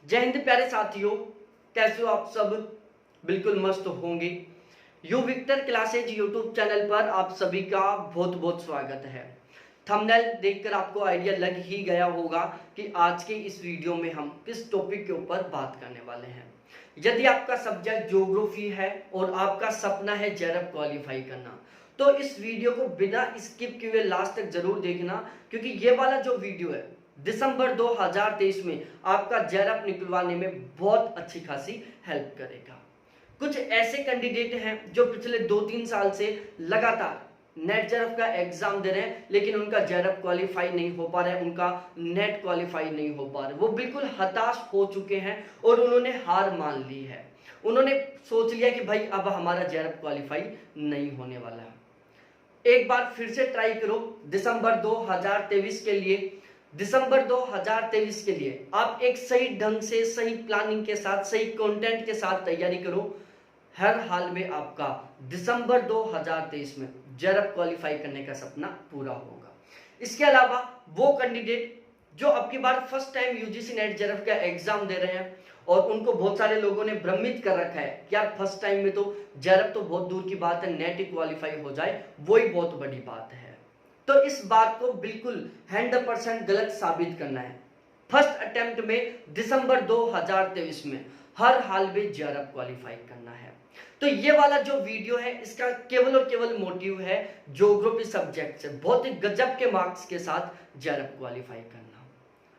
जय हिंद प्यारे साथियों, कैसे हो आप सब। बिल्कुल मस्त होंगे। U Victor classes YouTube channel पर आप सभी का बहुत बहुत स्वागत है। थंबनेल देखकर आपको आइडिया लग ही गया होगा कि आज के इस वीडियो में हम किस टॉपिक के ऊपर बात करने वाले हैं। यदि आपका सब्जेक्ट ज्योग्राफी है और आपका सपना है जेआरएफ क्वालिफाई करना, तो इस वीडियो को बिना स्किप किए लास्ट तक जरूर देखना, क्योंकि ये वाला जो वीडियो है दिसंबर 2023 में आपका जेआरएफ निकलवाने में बहुत अच्छी खासी हेल्प करेगा। कुछ ऐसे कैंडिडेट हैं जो पिछले 2-3 साल से लगातार नेट जेआरएफ का एग्जाम दे रहे हैं, लेकिन उनका जेआरएफ क्वालिफाई नहीं हो पा रहा है, उनका नेट क्वालिफाई नहीं हो पा रहा है। वो बिल्कुल हताश हो चुके हैं और उन्होंने हार मान ली है। उन्होंने सोच लिया कि भाई अब हमारा जेआरएफ क्वालिफाई नहीं होने वाला है। एक बार फिर से ट्राई करो। दिसंबर 2023 के लिए आप एक सही ढंग से, सही प्लानिंग के साथ, सही कंटेंट के साथ तैयारी करो। हर हाल में आपका दिसंबर 2023 में जेआरएफ क्वालिफाई करने का सपना पूरा होगा। इसके अलावा वो कैंडिडेट जो अब की बार first time UGC NET JRF का एग्जाम दे रहे हैं और उनको बहुत सारे लोगों ने भ्रमित कर रखा है कि यार फर्स्ट टाइम में तो जेआरएफ तो बहुत दूर की बात है, नेट ही क्वालिफाई हो जाए वही बहुत बड़ी बात है। तो इस बात को बिल्कुल 100% गलत साबित करना है। फर्स्ट अटेम्प्ट में दिसंबर 2023 में हर हाल में जेआरएफ क्वालिफाई करना है। तो ये वाला जो वीडियो है इसका केवल और केवल मोटिव है ज्योग्राफी सब्जेक्ट से बहुत ही गजब के मार्क्स के साथ जेआरएफ क्वालिफाई करना।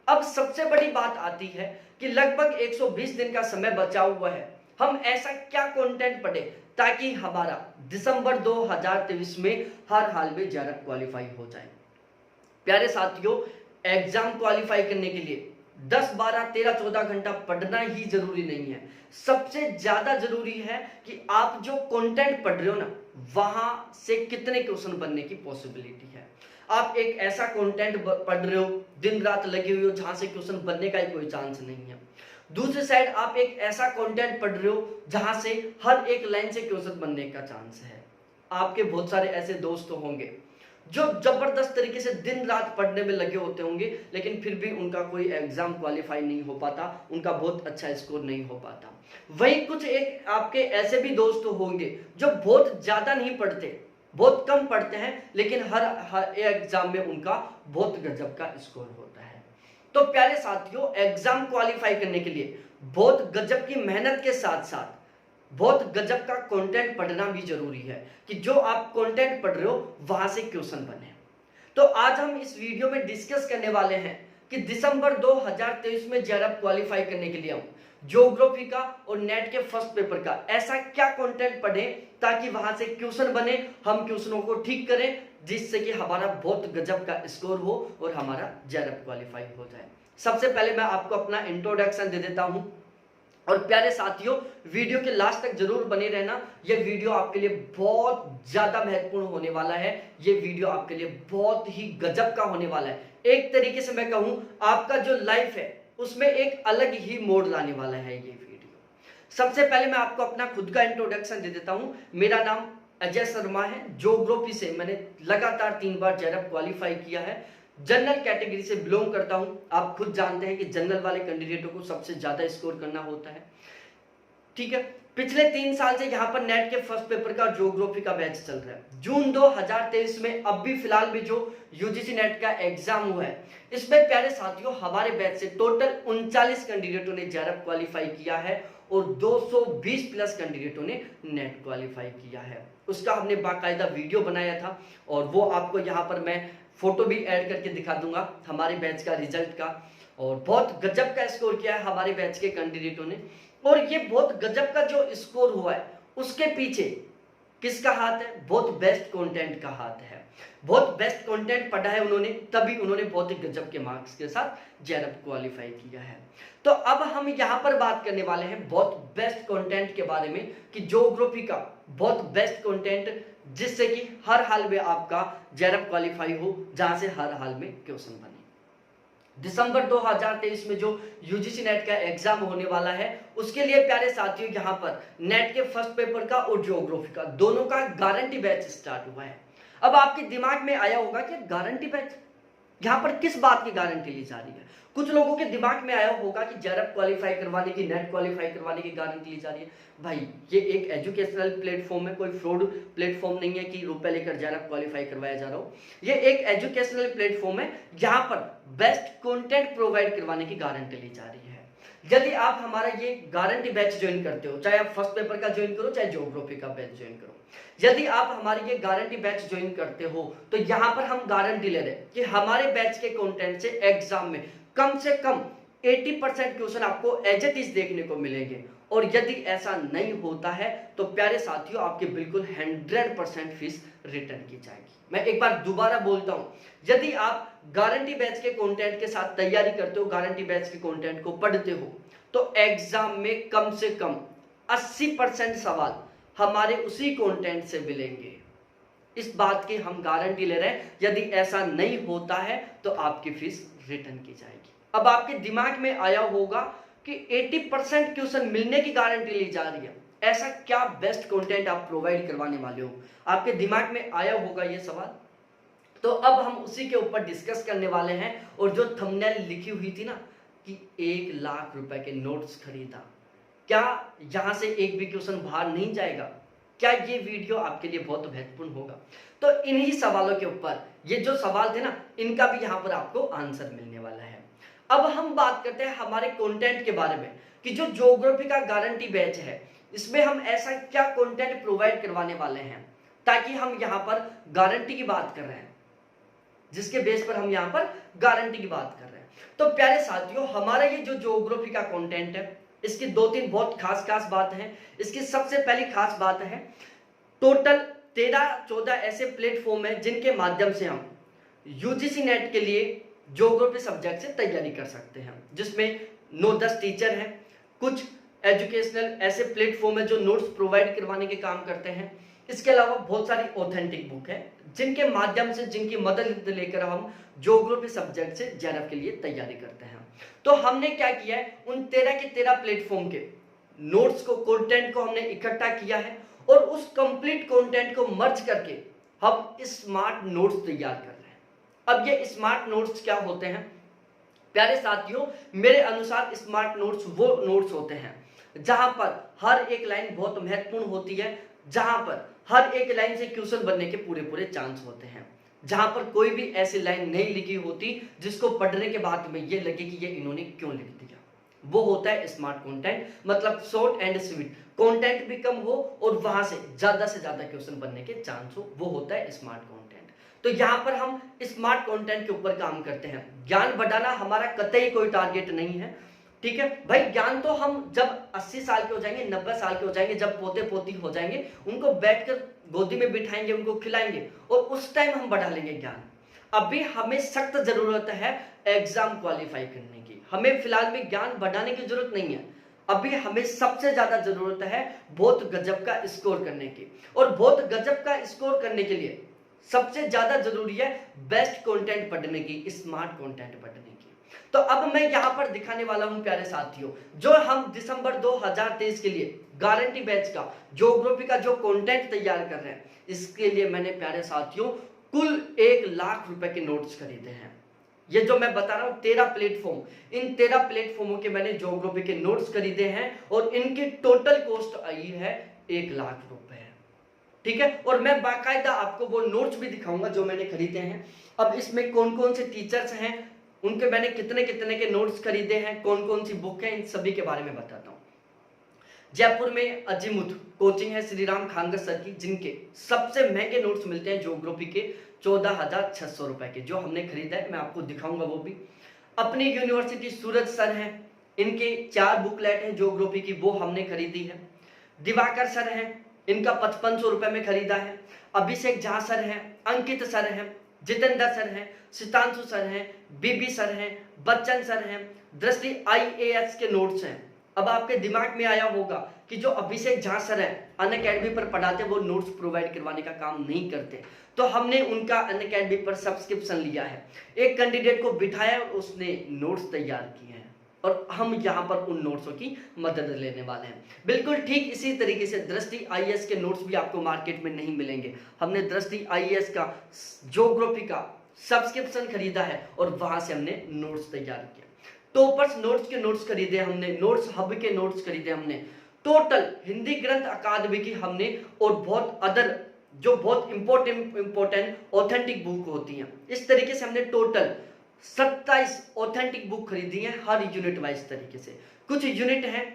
अब सबसे बड़ी बात आती है कि लगभग 120 दिन का समय बचा हुआ है। हम ऐसा क्या कंटेंट पढ़े ताकि हमारा दिसंबर 2023 में हर हाल में जेआरएफ क्वालिफाई हो जाए। प्यारे साथियों, एग्जाम क्वालिफाई करने के लिए 10, 12, 13, 14 घंटा पढ़ना ही जरूरी नहीं है। सबसे ज्यादा जरूरी है कि आप जो कंटेंट पढ़ रहे हो ना, वहां से कितने क्वेश्चन बनने की पॉसिबिलिटी है। आप एक ऐसा कंटेंट पढ़ रहे हो, दिन रात लगे हुए हो, जहां से क्वेश्चन बनने का ही कोई चांस नहीं है। दूसरी साइड आप एक ऐसा कंटेंट पढ़ रहे हो जहां से हर एक लाइन से क्वेश्चन बनने का चांस है। आपके बहुत सारे ऐसे दोस्त होंगे जो जबरदस्त तरीके से दिन रात पढ़ने में लगे होते होंगे, लेकिन फिर भी उनका कोई एग्जाम क्वालिफाई नहीं हो पाता, उनका बहुत अच्छा स्कोर नहीं हो पाता। वही कुछ एक आपके ऐसे भी दोस्त होंगे जो बहुत ज्यादा नहीं पढ़ते, बहुत कम पढ़ते हैं, लेकिन हर एग्जाम में उनका बहुत गजब का स्कोर होता है। तो प्यारे साथियों, एग्जाम क्वालिफाई करने के लिए बहुत गजब की मेहनत के साथ साथ बहुत गजब का कंटेंट पढ़ना भी जरूरी है कि जो आप कंटेंट पढ़ रहे हो वहां से क्वेश्चन बने। तो आज हम इस वीडियो में डिस्कस करने वाले हैं कि दिसंबर 2023 में जेआरएफ क्वालिफाई करने के लिए हम ज्योग्राफी का और नेट के फर्स्ट पेपर का ऐसा क्या कंटेंट पढ़ें ताकि वहां से क्वेश्चन बने, हम क्वेश्चनों को ठीक करें, जिससे कि हमारा बहुत गजब का स्कोर हो और हमारा जेआरएफ क्वालिफाई हो जाए। सबसे पहले मैं आपको अपना इंट्रोडक्शन दे देता हूं। और प्यारे साथियों, वीडियो के लास्ट तक जरूर बने रहना। यह वीडियो आपके लिए बहुत ज्यादा महत्वपूर्ण होने वाला है। यह वीडियो आपके लिए बहुत ही गजब का होने वाला है। एक तरीके से मैं कहूं, आपका जो लाइफ है उसमें एक अलग ही मोड़ लाने वाला है ये वीडियो। सबसे पहले मैं आपको अपना खुद का इंट्रोडक्शन दे देता हूं। मेरा नाम अजय शर्मा है। ज्योग्राफी से मैंने लगातार 3 बार जेआरएफ क्वालिफाई किया है। जनरल कैटेगरी से बिलोंग करता हूं। आप खुद जानते हैं कि जनरल वाले कैंडिडेटों को सबसे ज्यादा स्कोर करना होता है, ठीक है। पिछले 3 साल से यहाँ पर नेट के फर्स्ट पेपर का ज्योग्राफी का बैच चल रहा है। जून 2023 में अब भी फिलहाल में जो यूजीसी नेट का एग्जाम हुआ है, इसमें प्यारे साथियों हमारे बैच से टोटल 39 कैंडिडेटों ने जेआरएफ क्वालिफाई किया है और 220 प्लस कैंडिडेटों ने नेट क्वालिफाई किया है। उसका हमने बाकायदा वीडियो बनाया था और वो आपको यहाँ पर मैं फोटो भी ऐड करके दिखा दूंगा हमारे बैच का रिजल्ट का। और बहुत गजब का स्कोर किया है हमारे बैच के कैंडिडेटों ने। और ये बहुत गजब का जो स्कोर हुआ है उसके पीछे किसका हाथ है? बहुत बेस्ट कंटेंट का हाथ है। बहुत बेस्ट कंटेंट पढ़ा है उन्होंने, तभी उन्होंने बहुत ही गजब के मार्क्स के साथ जेआरएफ क्वालिफाई किया है। तो अब हम यहाँ पर बात करने वाले हैं बहुत बेस्ट कंटेंट के बारे में कि ज्योग्राफी का बहुत बेस्ट कंटेंट, जिससे कि हर हाल में आपका जेआरएफ क्वालिफाई हो, जहां से हर हाल में क्वेश्चन बने। दिसंबर 2023 में जो यूजीसी नेट का एग्जाम होने वाला है, उसके लिए प्यारे साथियों यहाँ पर नेट के फर्स्ट पेपर का और ज्योग्राफी का दोनों का गारंटी बैच स्टार्ट हुआ है। अब आपके दिमाग में आया होगा कि गारंटी बैच यहाँ पर किस बात की गारंटी ली जा रही है? कुछ लोगों के दिमाग में आया होगा कि जेआरएफ क्वालिफाई करवाने की, नेट क्वालिफाई करवाने की गारंटी ली जा रही है। भाई ये एक एजुकेशनल प्लेटफॉर्म है, कोई फ्रॉड प्लेटफॉर्म नहीं है कि रुपए लेकर जेआरएफ क्वालिफाई करवाया जा रहा हो। ये एक एजुकेशनल प्लेटफॉर्म है, यहाँ पर बेस्ट कंटेंट प्रोवाइड करवाने की गारंटी ली जा रही है। यदि आप हमारा ये गारंटी बैच ज्वाइन करते हो, चाहे आप फर्स्ट पेपर का ज्वाइन करो, चाहे ज्योग्राफी का बैच ज्वाइन करो, यदि आप हमारी ये गारंटी बैच ज्वाइन करते हो तो यहाँ पर हम गारंटी ले रहे हैं कि हमारे बैच के कंटेंट से एग्जाम में कम से कम 80% क्वेश्चन आपको एज इट इज देखने को मिलेंगे। और यदि ऐसा नहीं होता है तो प्यारे साथियों आपकी बिल्कुल 100% फीस रिटर्न की जाएगी। मैं एक बार दोबारा बोलता हूं, यदि आप गारंटी बैच के कंटेंट के साथ तैयारी करते हो, गारंटी बैच के कंटेंट को पढ़ते हो, तो एग्जाम में कम से कम 80% सवाल हमारे उसी कंटेंट से मिलेंगे। इस बात की हम गारंटी ले रहे हैं। यदि ऐसा नहीं होता है तो आपकी फीस रिटर्न की जाएगी। अब आपके दिमाग में आया होगा कि 80% क्वेश्चन मिलने की गारंटी ली जा रही है, ऐसा क्या बेस्ट कंटेंट आप प्रोवाइड करवाने वाले हो? आपके दिमाग में आया होगा ये सवाल। तो अब हम उसी के ऊपर डिस्कस करने वाले हैं। और जो थंबनेल लिखी हुई थी ना कि 1 लाख रुपए के नोट्स खरीदा, क्या यहां से एक भी क्वेश्चन बाहर नहीं जाएगा? क्या ये वीडियो आपके लिए बहुत महत्वपूर्ण होगा? तो इन्हीं सवालों के ऊपर, ये जो सवाल थे ना, इनका भी यहां पर आपको आंसर मिलने वाला है। अब हम बात करते हैं हमारे कंटेंट के बारे में कि जो ज्योग्राफी का गारंटी बैच है, इसमें हम ऐसा क्या कंटेंट प्रोवाइड करवाने वाले हैं ताकि हम यहां पर गारंटी की बात कर रहे हैं, जिसके बेस पर हम यहां पर गारंटी की बात कर रहे हैं। तो प्यारे साथियों, हमारा ये जो ज्योग्राफी का कंटेंट है, इसकी 2-3 बहुत खास बात है। इसकी सबसे पहली खास बात है, टोटल 13-14 ऐसे प्लेटफॉर्म है जिनके माध्यम से हम यूजीसी नेट के लिए ज्योग्राफी सब्जेक्ट से तैयारी कर सकते हैं, जिसमें 9-10 टीचर हैं। कुछ एजुकेशनल ऐसे प्लेटफॉर्म है जो नोट्स प्रोवाइड करवाने के काम करते हैं। इसके अलावा बहुत सारी ऑथेंटिक बुक है जिनके माध्यम से, जिनकी मदद लेकर हम ज्योग्राफी सब्जेक्ट से जेआरएफ के लिए तैयारी करते हैं। तो हमने क्या किया है, उन 13 के 13 प्लेटफॉर्म के नोट्स को, कंटेंट को हमने इकट्ठा किया है और उस कंप्लीट कंटेंट को मर्ज करके हम स्मार्ट नोट्स तैयार कर रहे हैं। अब ये स्मार्ट नोट्स क्या होते हैं प्यारे साथियों? मेरे अनुसार स्मार्ट नोट्स वो नोट्स होते हैं जहां पर हर एक लाइन बहुत महत्वपूर्ण होती है, जहां पर हर एक लाइन से क्वेश्चन बनने के पूरे चांस होते हैं, जहां पर कोई भी ऐसी लाइन नहीं लिखी होती जिसको पढ़ने के बाद में ये लगे कि ये इन्होंने क्यों लिख दिया। वो होता है स्मार्ट कंटेंट, मतलब शॉर्ट एंड स्वीट, कंटेंट भी कम हो और वहां से ज्यादा क्वेश्चन बनने के चांस हो, वो होता है स्मार्ट कंटेंट। तो यहाँ पर हम स्मार्ट कंटेंट के ऊपर काम करते हैं। ज्ञान बढ़ाना हमारा कतई कोई टारगेट नहीं है, ठीक है भाई। ज्ञान तो हम जब 80 साल के हो जाएंगे, 90 साल के हो जाएंगे, जब पोते पोती हो जाएंगे, उनको बैठकर गोदी में बिठाएंगे, उनको खिलाएंगे और उस टाइम हम बढ़ा लेंगे ज्ञान। अभी हमें सख्त जरूरत है एग्जाम क्वालिफाई करने की। हमें फिलहाल में ज्ञान बढ़ाने की जरूरत नहीं है। अभी हमें सबसे ज्यादा जरूरत है बहुत गजब का स्कोर करने की। और बहुत गजब का स्कोर करने के लिए सबसे ज्यादा जरूरी है बेस्ट कंटेंट पढ़ने की, स्मार्ट कंटेंट पढ़ने की। तो अब मैं यहां पर दिखाने वाला हूं प्यारे साथियों, जो हम दिसंबर 2023 के लिए गारंटी बैच का ज्योग्राफी का जो कंटेंट तैयार कर रहे हैं, इसके लिए मैंने प्यारे साथियों कुल 1 लाख रुपए के नोट्स खरीदे हैं। ये जो मैं बता रहा हूं 13 प्लेटफॉर्म, इन 13 प्लेटफॉर्मों के मैंने ज्योग्राफी के नोट्स खरीदे हैं और इनकी टोटल कॉस्ट आई है 1 लाख रुपए, ठीक है। और मैं बाकायदा आपको वो नोट्स भी दिखाऊंगा जो मैंने खरीदे हैं। अब इसमें कौन कौन से टीचर्स हैं, उनके मैंने कितने के नोट्स खरीदे हैं, कौन कौन सी बुक है, इन सभी के बारे में बताता हूं। जयपुर में अजीमुथ कोचिंग है श्री राम खानगर सर की, जिनके सबसे महंगे नोट्स मिलते हैं ज्योग्राफी के 14,600 रुपए के, जो हमने खरीदा है, मैं आपको दिखाऊंगा वो भी। अपनी यूनिवर्सिटी सूरज सर हैं, इनके 4 बुकलेट हैं ज्योग्राफी की, वो हमने खरीदी है। दिवाकर सर हैं, इनका 5500 रुपए में खरीदा है। अभिषेक झा सर हैं, अंकित सर हैं, जितेंद्र सर हैं, सितांशु सर हैं, बीबी सर हैं, बच्चन सर हैं, दृष्टि IAS के नोट्स हैं। अब आपके दिमाग में आया होगा कि जो अभिषेक झा सर हैं अनअकैडमी पर पढ़ाते, वो नोट्स प्रोवाइड करवाने का काम नहीं करते, तो हमने उनका अनअकैडमी पर सब्सक्रिप्शन लिया है। एक कैंडिडेट को बिठाया और उसने नोट्स तैयार किए हैं और हम यहाँ पर उन नोट्सों की मदद लेने वाले हैं। बिल्कुल ठीक इसी तरीके से दृष्टि IAS के नोट्स भी आपको मार्केट में नहीं मिलेंगे। हमने दृष्टि IAS का ज्योग्राफी का सब्सक्रिप्शन खरीदा है और वहां से हमने नोट्स तैयार किया। टॉपर्स नोट्स के नोट्स खरीदे हमने, नोट्स हब के नोट्स खरीदे हमने, टोटल हिंदी ग्रंथ अकादमी की हमने, और बहुत अदर जो बहुत इंपॉर्टेंट ऑथेंटिक बुक होती हैं, इस तरीके से हमने टोटल 27 ऑथेंटिक बुक खरीदी है, हर यूनिट वाइज तरीके से। कुछ यूनिट हैं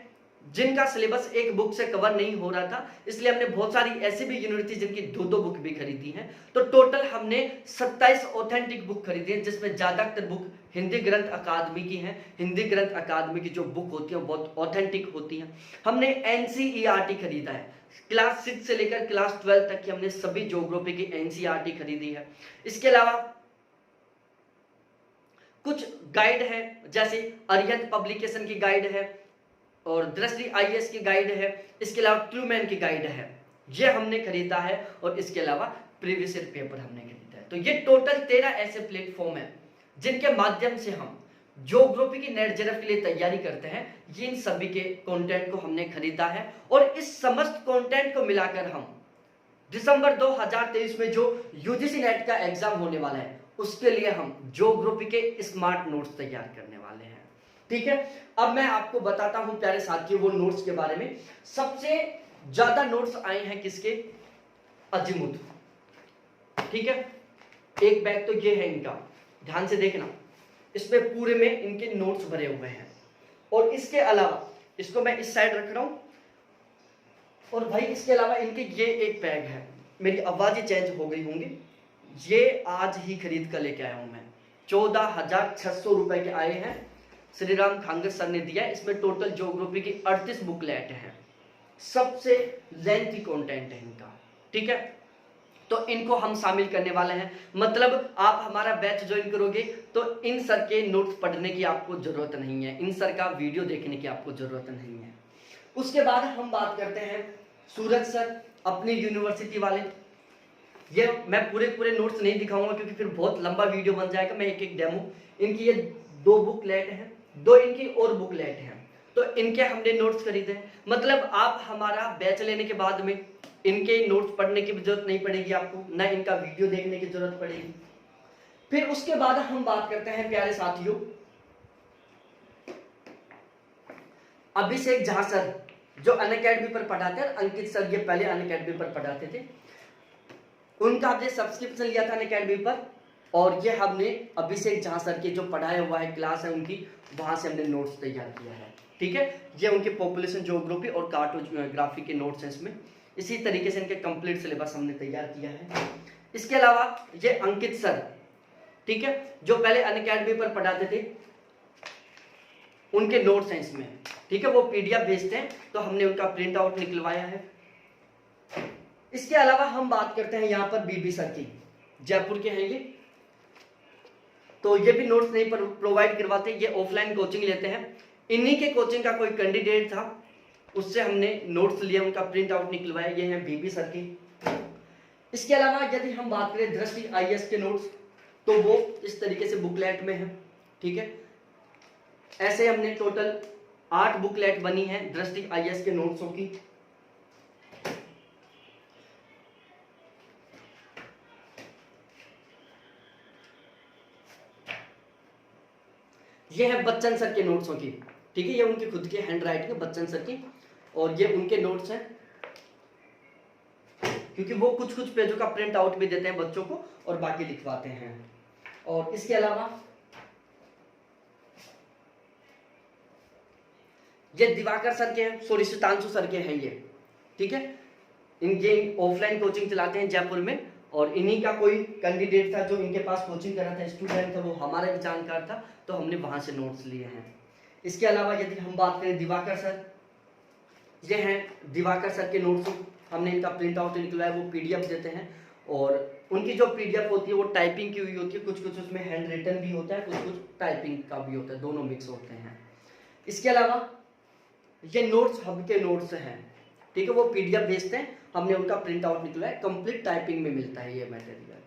जिनका सिलेबस एक बुक से कवर नहीं हो रहा था, इसलिए हमने बहुत सारी ऐसी भी यूनिट थी जिनकी दो बुक भी खरीदी हैं। तो टोटल हमने 27 ऑथेंटिक बुक खरीदी है, जिसमें ज्यादातर बुक हिंदी ग्रंथ अकादमी की हैं। हिंदी ग्रंथ अकादमी की जो बुक होती है बहुत ऑथेंटिक होती हैं। हमने एनसीईआरटी खरीदा है, क्लास 6 से लेकर क्लास 12 तक की हमने सभी ज्योग्राफी की एनसीईआरटी खरीदी है। इसके अलावा कुछ गाइड है, जैसे अरिहंत पब्लिकेशन की गाइड है और दृष्टि आईएएस की गाइड है, इसके अलावा ट्रूमैन की गाइड है, ये हमने खरीदा है, और इसके अलावा प्रीवियस ईयर पेपर हमने खरीदा है। तो ये टोटल 13 ऐसे प्लेटफॉर्म है जिनके माध्यम से हम ज्योग्राफी की नेट जेआरएफ के लिए तैयारी करते हैं। इन सभी के कंटेंट को हमने खरीदा है, और इस समस्त कंटेंट को मिलाकर हम दिसंबर 2023 में जो यूजीसी नेट का एग्जाम होने वाला है उसके लिए हम ज्योग्राफी के स्मार्ट नोट्स तैयार करने वाले हैं। ठीक है, अब मैं आपको बताता हूं प्यारे साथियों वो नोट्स के बारे में। सबसे ज्यादा नोट्स आए हैं किसके? अजीमुथ। ठीक है, एक बैग तो ये है इनका, ध्यान से देखना, इसमें पूरे में इनके नोट्स भरे हुए हैं। और इसके अलावा इसको मैं इस साइड रख रहा हूं, और भाई इसके अलावा इनके ये एक बैग है, मेरी आवाज ही चेंज हो गई होंगी, ये आज ही खरीद कर लेके आया हूं मैं, 14,600 रुपए के आए हैं, श्री राम खांगर सर ने दिया है। इसमें टोटल ज्योग्राफी की 38 बुकलेट हैं, सबसे लेंथी कंटेंट है इनका। ठीक है, तो इनको हम शामिल करने वाले हैं। मतलब आप हमारा बैच ज्वाइन करोगे तो इन सर के नोट्स पढ़ने की आपको जरूरत नहीं है, इन सर का वीडियो देखने की आपको जरूरत नहीं है। उसके बाद हम बात करते हैं सूरज सर, अपनी यूनिवर्सिटी वाले। ये मैं पूरे नोट्स नहीं दिखाऊंगा क्योंकि फिर बहुत लंबा वीडियो बन जाएगा, मैं एक डेमो। इनकी ये 2 बुकलेट हैं, 2 इनकी और बुकलेट हैं, तो इनके हमने नोट्स खरीदे। मतलब आप हमारा बैच लेने के बाद में इनके नोट्स पढ़ने की जरूरत नहीं पड़ेगी आपको, ना इनका वीडियो देखने की जरूरत पड़ेगी। फिर उसके बाद हम बात करते हैं प्यारे साथियों अभिषेक झा सर, जो अनअकैडमी पर पढ़ाते हैं। अंकित सर ये पहले अनअकैडमी पर पढ़ाते थे, उनका हमने सब्सक्रिप्शन लिया था अनअकैडमी पर, और ये हमने अभिषेक झा सर के जो पढ़ाया हुआ है क्लास है उनकी, वहां से हमने नोट्स तैयार किया है। ठीक है, ये उनके पॉपुलेशन ज्योग्राफी और कार्टोग्राफी के नोट्स हैं इसमें। इसी तरीके से इनके कंप्लीट सिलेबस हमने तैयार किया है। इसके अलावा ये अंकित सर, ठीक है, जो पहले अनअकैडमी पर पढ़ाते थे, उनके नोट्स हैं इसमें। ठीक है, वो पीडीएफ भेजते हैं तो हमने उनका प्रिंट आउट निकलवाया है। इसके अलावा हम बात करते हैं यहाँ पर बीबी सर की, जयपुर के हैं ये, तो ये भी नोट्स नहीं प्रोवाइड करवाते, ये ऑफलाइन कोचिंग लेते हैं। इन्हीं के कोचिंग का कोई कैंडिडेट था, उससे हमने नोट्स लिए, उनका प्रिंट आउट निकलवाया, ये हैं बीबी सर की। इसके अलावा यदि हम बात करें दृष्टि आईएएस के नोट्स, तो वो इस तरीके से बुकलेट में है। ठीक है, ऐसे हमने टोटल 8 बुकलेट बनी है दृष्टि आईएएस के नोट्सों की। ये है बच्चन सर के नोट्सों की। ठीक है, ये उनके खुद के हैंड राइटिंग है बच्चन सर की, और ये उनके नोट्स हैं, क्योंकि वो कुछ पेजों का प्रिंट आउट भी देते हैं बच्चों को और बाकी लिखवाते हैं। और इसके अलावा ये दिवाकर सर के हैं, सॉरी सुतांशु सर के हैं ये। ठीक है, इनके ऑफलाइन कोचिंग चलाते हैं जयपुर में, और इन्हीं का कोई कैंडिडेट था जो इनके पास कोचिंग कर रहा था, स्टूडेंट था, वो हमारा भी जानकार था, तो हमने वहां से नोट्स लिए हैं। इसके अलावा यदि हम बात करें दिवाकर सर, ये हैं दिवाकर सर के नोट्स, हमने इनका प्रिंट आउट निकलवाया, वो पीडीएफ देते हैं, और उनकी जो पीडीएफ होती है वो टाइपिंग की हुई होती है, कुछ उसमें हैंड रिटन भी होता है, कुछ टाइपिंग का भी होता है, दोनों मिक्स होते हैं। इसके अलावा ये नोट्स हब के नोट्स हैं। ठीक है, वो पीडीएफ भेजते हैं, हमने उनका प्रिंट आउट निकलवाया, कंप्लीट टाइपिंग में मिलता है ये मटेरियल।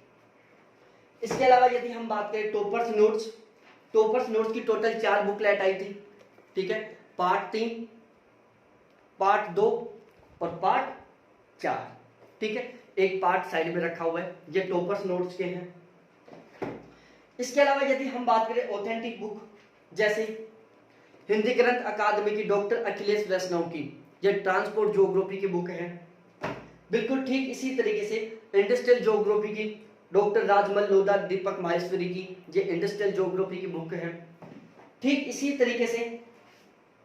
इसके अलावा यदि हम बात करें टॉपर्स नोट्स, टॉपर्स नोट्स की टोटल 4 बुकलेट आई थी। ठीक है, पार्ट 3, पार्ट 2 और पार्ट 4। ठीक है, एक पार्ट साइड में रखा हुआ है, ये टॉपर्स नोट्स के हैं। इसके अलावा यदि हम बात करें ऑथेंटिक बुक, जैसे हिंदी ग्रंथ अकादमी की डॉक्टर अखिलेश वैष्णव की ये ट्रांसपोर्ट ज्योग्राफी की बुक है। बिल्कुल ठीक इसी तरीके से इंडस्ट्रियल ज्योग्राफी की डॉक्टर राजमल लोधा दीपक माहेश्वरी की ये इंडस्ट्रियल ज्योग्राफी की बुक है। ठीक इसी तरीके से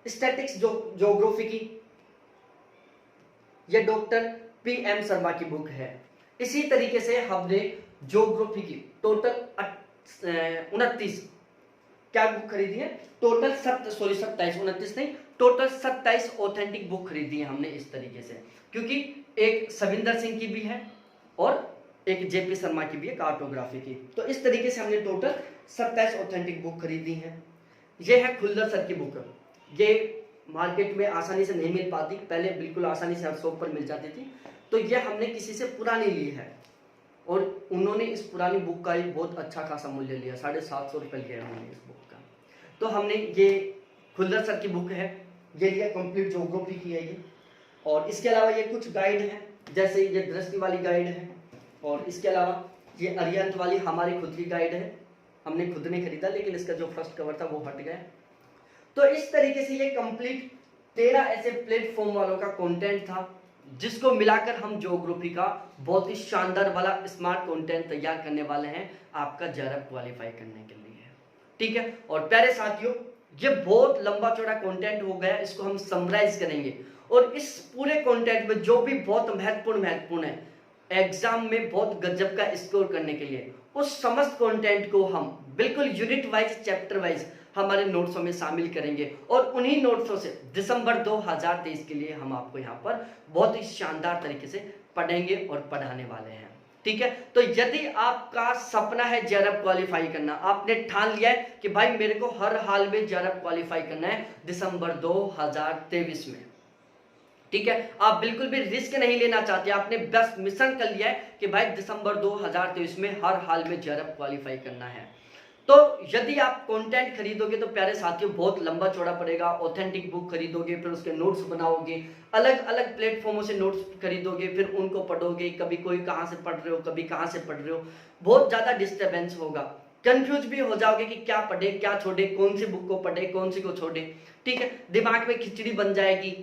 स्टैटिक्स ज्योग्राफी की ये डॉक्टर PM शर्मा की बुक है। इसी तरीके से हमने ज्योग्राफी की टोटल 29 क्या बुक खरीदी है, टोटल 27 29 नहीं, टोटल 27 ऑथेंटिक बुक खरीदी है हमने इस तरीके से, क्योंकि एक सविंदर सिंह की भी है और एक JP शर्मा की भी है कार्टोग्राफी की। तो इस तरीके से हमने टोटल 27 ऑथेंटिक बुक खरीदी है। ये है खुल्लर सर की बुक, ये मार्केट में आसानी से नहीं मिल पाती, पहले बिल्कुल आसानी से हर शॉप पर मिल जाती थी। तो ये हमने किसी से पुरानी ली है और उन्होंने इस पुरानी बुक का ही बहुत अच्छा खासा मूल्य लिया, 750 रुपये लिया हमने इस बुक का। तो हमने ये खुल्लर सर की बुक है, ये लिया, कंप्लीट ज्योग्राफी की है ये। और इसके अलावा ये कुछ गाइड है, जैसे ये दृष्टि वाली गाइड है, और इसके अलावा ये अरिहंत वाली हमारी खुद की गाइड है, हमने खुद नहीं खरीदा, लेकिन इसका जो फर्स्ट कवर था वो हट गया। तो इस तरीके से ये कंप्लीट 13 ऐसे प्लेटफॉर्म वालों का कंटेंट था, जिसको मिलाकर हम ज्योग्राफी का बहुत ही शानदार वाला स्मार्ट कंटेंट तैयार करने वाले हैं आपका JRF क्वालिफाई करने के लिए, ठीक है। और प्यारे साथियों, ये बहुत लंबा चौड़ा कंटेंट हो गया, इसको हम समराइज करेंगे और इस पूरे कंटेंट में जो भी बहुत महत्वपूर्ण है एग्जाम में बहुत गजब का स्कोर करने के लिए, उस समस्त कंटेंट को हम बिल्कुल यूनिट वाइज चैप्टर वाइज हमारे नोट्सों में शामिल करेंगे और उन्हीं नोट्सों से दिसंबर 2023 के लिए हम आपको यहाँ पर बहुत ही शानदार तरीके से पढ़ेंगे और पढ़ाने वाले हैं, ठीक है। तो यदि आपका सपना है JRF क्वालिफाई करना, आपने ठान लिया है कि भाई मेरे को हर हाल में JRF क्वालिफाई करना है दिसंबर 2023 में, ठीक है, आप बिल्कुल भी रिस्क नहीं लेना चाहते, आपने बस मिशन कर लिया है कि भाई दिसंबर 2023 में हर हाल में JRF क्वालिफाई करना है, तो यदि आप कंटेंट खरीदोगे तो प्यारे साथियों बहुत लंबा चौड़ा पड़ेगा। ऑथेंटिक बुक खरीदोगे, फिर उसके नोट्स बनाओगे, अलग अलग प्लेटफॉर्मों से नोट्स खरीदोगे, फिर उनको पढ़ोगे, कभी कोई कहाँ से पढ़ रहे हो, कभी कहाँ से पढ़ रहे हो, बहुत ज्यादा डिस्टर्बेंस होगा, कंफ्यूज भी हो जाओगे कि क्या पढ़े क्या छोड़े, कौन सी बुक को पढ़े कौन सी को छोड़े, ठीक है, दिमाग में खिचड़ी बन जाएगी,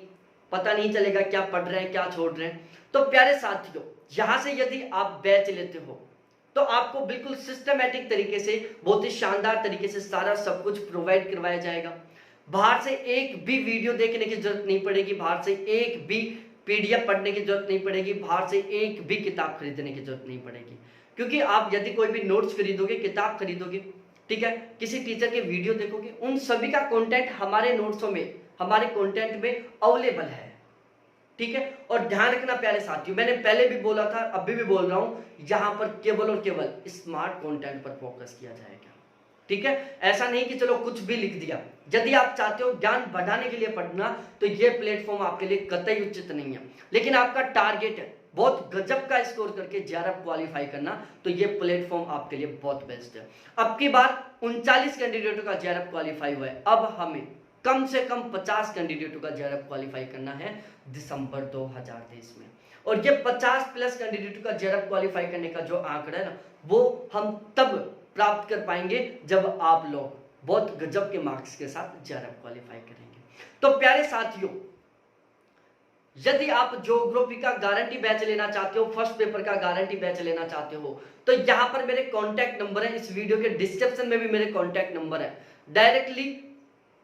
पता नहीं चलेगा क्या पढ़ रहे हैं क्या छोड़ रहे हैं। तो प्यारे साथियों, यहां से यदि आप बैच लेते हो तो आपको बिल्कुल सिस्टमैटिक तरीके से, बहुत ही शानदार तरीके से सारा सब कुछ प्रोवाइड करवाया जाएगा। बाहर से एक भी वीडियो देखने की जरूरत नहीं पड़ेगी, बाहर से एक भी PDF पढ़ने की जरूरत नहीं पड़ेगी, बाहर से एक भी किताब खरीदने की जरूरत नहीं पड़ेगी, क्योंकि आप यदि कोई भी नोट्स खरीदोगे, किताब खरीदोगे, ठीक है, किसी टीचर के वीडियो देखोगे, उन सभी का कंटेंट हमारे नोट्सों में, हमारे कंटेंट में अवेलेबल है, ठीक है। और ध्यान रखना प्यारे साथियों, मैंने पहले भी बोला था, अभी भी बोल रहा हूं, यहां पर केवल और केवल स्मार्ट कंटेंट पर फोकस किया जाएगा, ठीक है। ऐसा नहीं कि चलो कुछ भी लिख दिया। यदि आप चाहते हो ज्ञान बढ़ाने के लिए पढ़ना, तो ये प्लेटफॉर्म आपके लिए कतई उचित नहीं है, लेकिन आपका टारगेट है बहुत गजब का स्कोर करके JRF क्वालिफाई करना, तो ये प्लेटफॉर्म आपके लिए बहुत बेस्ट है। अब की बार 39 कैंडिडेटों का JRF क्वालिफाई हुआ है, अब हमें कम से कम 50 कैंडिडेटों का JRF क्वालिफाई करना है दिसंबर 2023 में, और ये 50 प्लस कैंडिडेटों का JRF क्वालिफाई करने का जो आंकड़ा है ना, वो हम तब प्राप्त कर पाएंगे जब आप लोग बहुत गजब के मार्क्स के साथ JRF क्वालिफाई करेंगे। तो प्यारे साथियों, यदि आप ज्योग्राफी का गारंटी बैच लेना चाहते हो, फर्स्ट पेपर का गारंटी बैच लेना चाहते हो, तो यहां पर मेरे कॉन्टैक्ट नंबर है, इस वीडियो के डिस्क्रिप्शन में भी मेरे कॉन्टैक्ट नंबर है, डायरेक्टली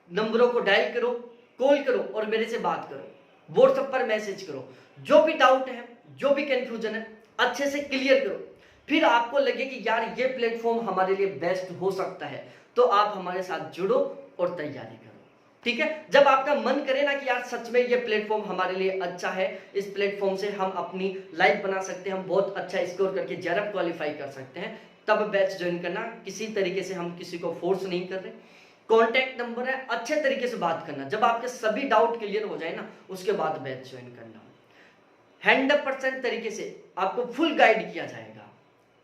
नंबरों को डायल करो, कॉल करो और मेरे से बात करो, व्हाट्सएप पर मैसेज करो, जो भी डाउट है, जो भी कंफ्यूजन है, अच्छे से क्लियर करो। फिर आपको लगे कि यार ये प्लेटफॉर्म हमारे लिए बेस्ट हो सकता है, तो आप हमारे साथ जुड़ो और तैयारी करो, ठीक है। जब आपका मन करे ना कि यार सच में ये प्लेटफॉर्म हमारे लिए अच्छा है, इस प्लेटफॉर्म से हम अपनी लाइफ बना सकते हैं, हम बहुत अच्छा स्कोर करके JRF क्वालिफाई कर सकते हैं, तब बैच ज्वाइन करना। किसी तरीके से हम किसी को फोर्स नहीं कर रहे, कॉन्टैक्ट नंबर है, अच्छे तरीके से बात करना, जब आपके सभी डाउट क्लियर हो जाए ना, उसके बाद बैच ज्वाइन करना। 100% तरीके से आपको फुल गाइड किया जाएगा,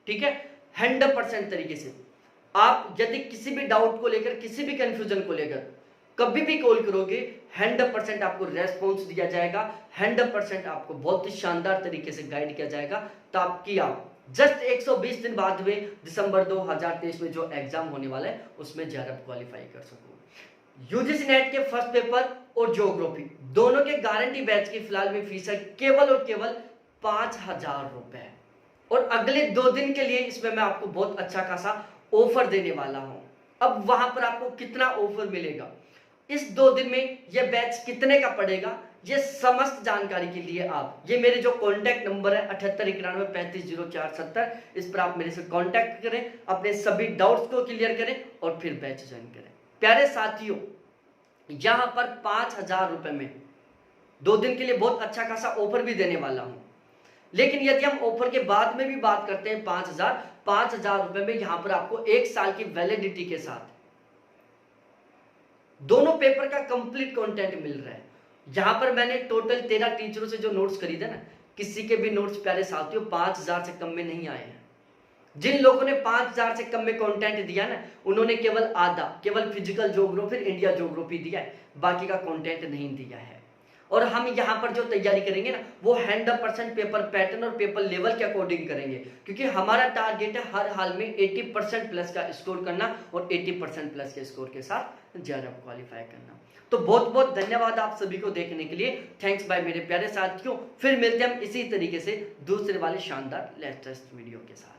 ठीक है, 100% तरीके से। आप यदि किसी भी डाउट को लेकर, किसी भी कंफ्यूजन को लेकर कभी भी कॉल करोगे, 100% आपको रेस्पॉन्स दिया जाएगा, 100% आपको बहुत ही शानदार तरीके से गाइड किया जाएगा, ताकि आप जस्ट 120 दिन बाद में दिसंबर 2023 में जो एग्जाम होने वाला है उसमें जेआरएफ क्वालिफाई कर सकूं। यूजीसी नेट के फर्स्ट पेपर और ज्योग्राफी दोनों के गारंटी बैच की फिलहाल में फीस है केवल और केवल 5,000 रुपए, और अगले 2 दिन के लिए इसमें मैं आपको बहुत अच्छा खासा ऑफर देने वाला हूं। अब वहां पर आपको कितना ऑफर मिलेगा, इस 2 दिन में यह बैच कितने का पड़ेगा, ये समस्त जानकारी के लिए आप ये मेरे जो कॉन्टैक्ट नंबर है 7891350470, इस पर आप मेरे से कॉन्टैक्ट करें, अपने सभी डाउट्स को क्लियर करें और फिर बैच ज्वाइन करें। प्यारे साथियों, यहां पर 5,000 रुपए में 2 दिन के लिए बहुत अच्छा खासा ऑफर भी देने वाला हूं, लेकिन यदि हम ऑफर के बाद में भी बात करते हैं 5,000 रुपए में यहां पर आपको 1 साल की वैलिडिटी के साथ दोनों पेपर का कंप्लीट कंटेंट मिल रहा है। यहां पर मैंने टोटल 13 टीचरों से जो नोट्स खरीदे ना, किसी के भी नोट्स प्यारे साथियों 5,000 से कम में नहीं आए हैं। जिन लोगों ने 5,000 से कम में कंटेंट दिया ना, उन्होंने केवल आधा, केवल फिजिकल ज्योग्राफी, इंडिया ज्योग्राफी दिया है, बाकी का कंटेंट नहीं दिया है। और हम यहाँ पर जो तैयारी करेंगे ना, वो 100% पेपर पैटर्न और पेपर लेवल के अकॉर्डिंग करेंगे, क्योंकि हमारा टारगेट है हर हाल में 80% प्लस का स्कोर करना और 80% प्लस के स्कोर के साथ जेआरएफ क्वालिफाई करना। तो बहुत बहुत धन्यवाद आप सभी को देखने के लिए। थैंक्स बाय मेरे प्यारे साथियों। फिर मिलते हैं हम इसी तरीके से दूसरे वाले शानदार लेटेस्ट वीडियो के साथ।